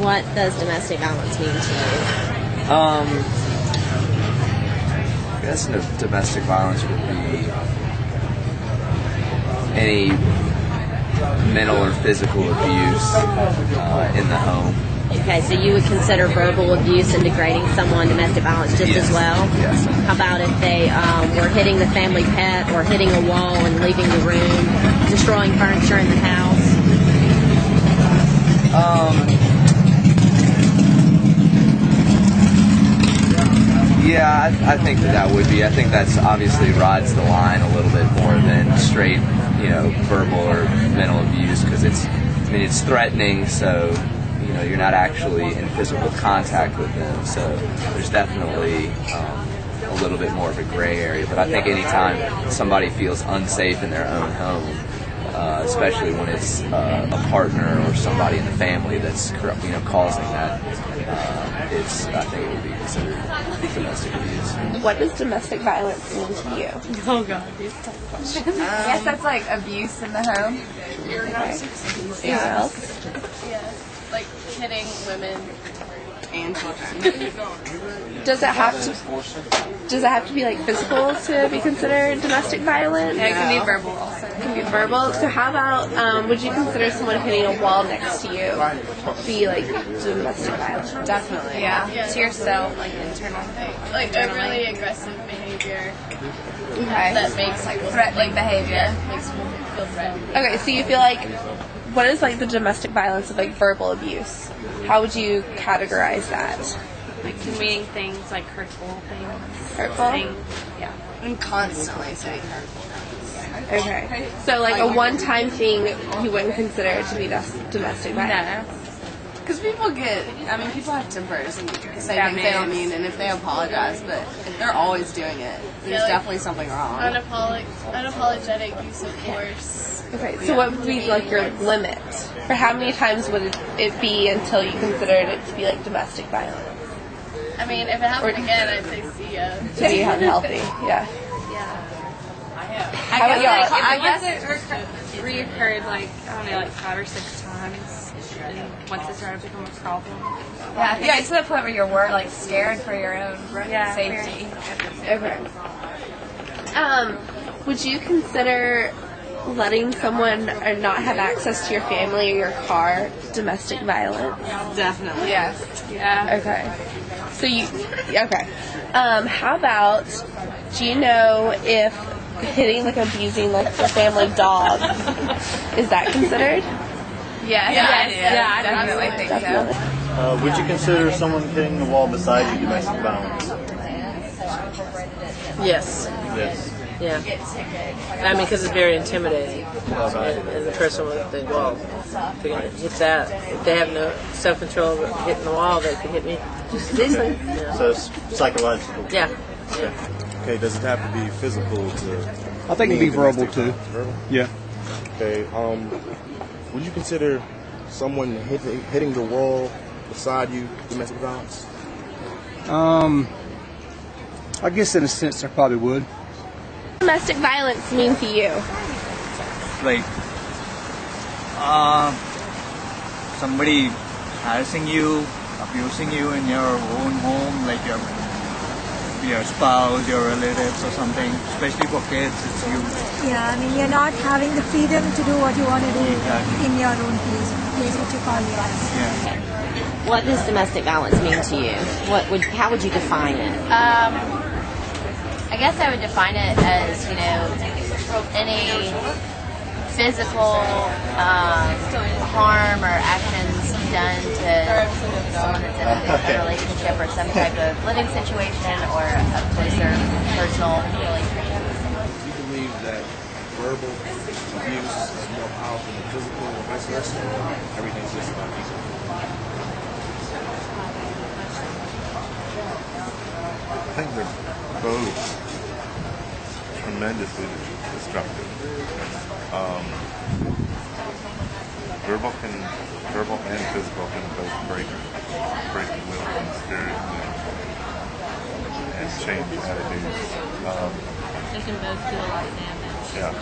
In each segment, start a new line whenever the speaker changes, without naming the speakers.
What does domestic violence mean to you?
I guess domestic violence would be any mental or physical abuse in the home.
Okay, so you would consider verbal abuse and degrading someone domestic violence just as well?
Yes.
How about if they were hitting the family pet or hitting a wall and leaving the room, destroying furniture in the house?
Yeah, I think that would be. I think that's obviously rides the line a little bit more than straight, verbal or mental abuse, because it's threatening, so you're not actually in physical contact with them. So there's definitely a little bit more of a gray area. But I think anytime somebody feels unsafe in their own home, especially when it's a partner or somebody in the family that's causing that, I think it would be considered domestic abuse.
What does domestic violence mean to you?
Oh God, these type of questions.
I guess that's like abuse in the home.
Okay. Yeah. Else?
Yeah, like hitting women and children.
Does it have to be like physical to be considered domestic violence?
Yeah, it can be verbal also.
It can be verbal. So how about would you consider someone hitting a wall next to you be like domestic violence?
Definitely. Yeah. To yourself, like internal, like overly aggressive behavior.
Okay.
That makes threatening behavior. Yeah, makes people feel threatened.
Okay, so you feel like, what is like the domestic violence of like verbal abuse? How would you categorize that?
Like conveying things like hurtful things.
Hurtful?
Yeah.
And constantly saying hurtful things.
Okay. So like a one-time thing you wouldn't consider it to be domestic violence?
No. Because people have tempers and say things they don't mean, and if they apologize, but if they're always doing it, there's definitely something wrong. Unapologetic use of force.
Okay, so what would be like your limit? For how many times would it be until you considered it to be like domestic violence?
I mean, if it happened again, I'd say see ya.
To be unhealthy, yeah. How about y'all?
I guess it reoccurred like 5 or 6 times, and once it started to become a problem.
Yeah, to the point where you're like scared for your own safety.
Okay. Would you consider letting someone or not have access to your family or your car domestic violence?
Definitely. Yes.
Yeah.
Okay. So okay. How about, do you know if hitting, like abusing like the family dog, is that considered?
I definitely think so.
Would you consider someone hitting the wall beside you domestic violence?
Yes.
Yes.
Yeah. I mean, because it's very intimidating. And the person would think, well, if they're going to hit that, if they have no self-control of hitting the wall, they can hit me just as easily. Yeah.
So it's psychological.
Yeah.
Okay, does it have to be physical to...
I think it'd be verbal too.
Verbal?
Yeah.
Okay, would you consider someone hitting the wall beside you domestic violence?
I guess in a sense I probably would.
What does domestic violence mean to you?
Like somebody harassing you, abusing you in your own home, like your spouse, your relatives or something, especially for kids, it's huge.
Yeah, I mean, you're not having the freedom to do what you want to do in your own place what you call your house.
Yeah.
What does domestic violence mean to you? How would you define it?
I guess I would define it as, any physical harm or actions done to someone that's in a relationship or some type of living situation or a closer personal relationship.
Do you believe that verbal abuse is more powerful than physical or vice versa? Everything's just about equal.
I think they're both tremendously destructive. Verbal and physical can both break the will and the spirit and change attitudes.
They can both do a lot of damage.
Yeah.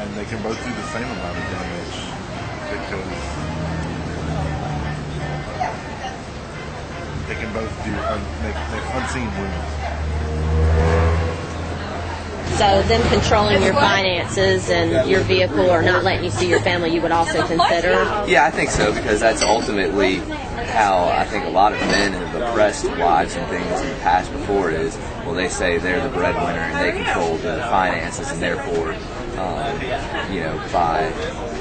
And they can both do the same amount of damage because They can both do make unseen wounds.
So them controlling your finances and your vehicle or not letting you see your family, you would also consider?
Yeah, I think so, because that's ultimately how I think a lot of men have oppressed wives and things in the past before is, well, they say they're the breadwinner and they control the finances, and therefore, by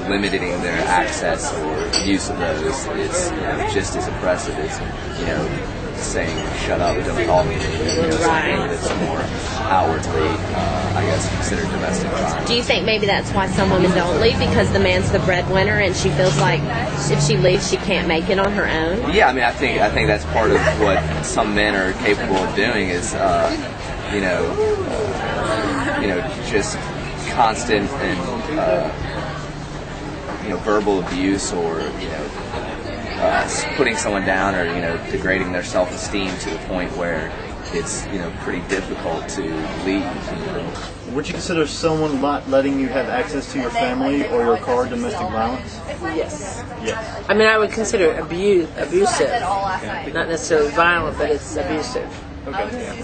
limiting their access or use of those, it's just as oppressive as, saying, shut up, don't talk to me, something that's more outwardly, considered domestic violence.
Do you think maybe that's why some women don't leave, because the man's the breadwinner and she feels like if she leaves she can't make it on her own?
Yeah, I mean, I think that's part of what some men are capable of doing is, just constant and verbal abuse or putting someone down or degrading their self-esteem to the point where it's pretty difficult to leave.
Would you consider someone not letting you have access to your family or your car domestic violence?
Yes.
Yes.
I mean, I would consider it abusive. Not necessarily violent, but it's abusive.
Okay.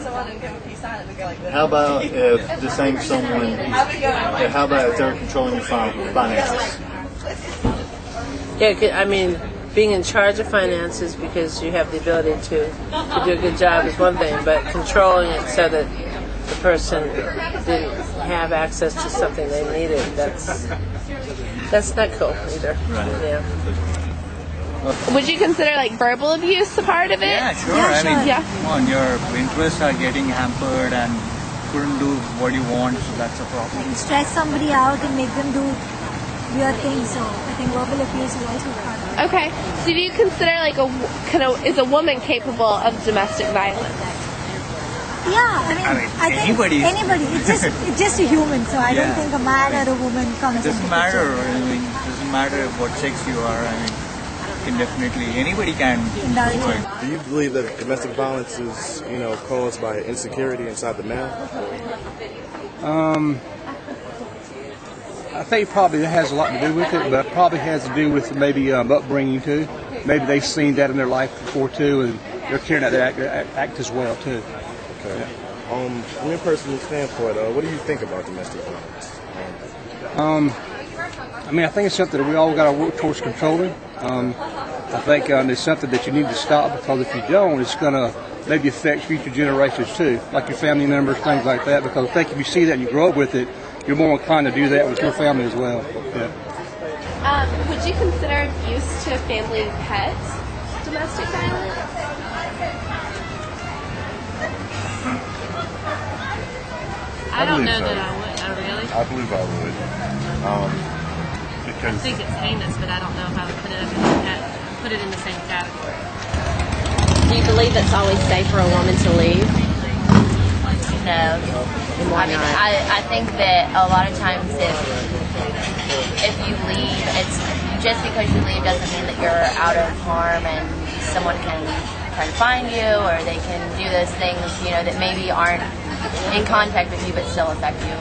How about if the same someone? How about if they're controlling your finances?
Yeah, I mean, being in charge of finances because you have the ability to do a good job is one thing, but controlling it so that the person didn't have access to something they needed, that's not cool either.
Right.
Yeah.
Would you consider like verbal abuse a part of it?
Yeah, sure.
Yeah, sure.
I mean, come on, your interests are getting hampered and couldn't do what you want, so that's a problem.
Stress somebody out and make them do weird things. So I think verbal abuse is also part of it.
Okay. So do you consider like is a woman capable of domestic violence?
Yeah, I think anybody. It's just a human. So I don't think a man or a woman comes into the
It doesn't matter. I mean, it doesn't matter what sex you are. I mean, anybody can do it.
Do you believe that domestic violence is, caused by insecurity inside the male?
I think probably that has a lot to do with it, but it probably has to do with maybe upbringing too. Maybe they've seen that in their life before too, and they're carrying out that act as well too.
Okay. From your personal standpoint, what do you think about domestic violence?
I think it's something that we all got to work towards controlling. I think it's something that you need to stop, because if you don't, it's going to maybe affect future generations too, like your family members, things like that. Because I think if you see that and you grow up with it, you're more inclined to do that with your family as well. Yeah.
Would you consider abuse to family pets domestic violence?
I don't know that I would. Oh, really?
I believe I would.
I think it's heinous, but I don't know if I would put it in the same category.
Do you believe it's always safe for a woman to leave?
No. I think that a lot of times if you leave, it's just because you leave doesn't mean that you're out of harm and someone can try to find you or they can do those things, that maybe aren't in contact with you but still affect you.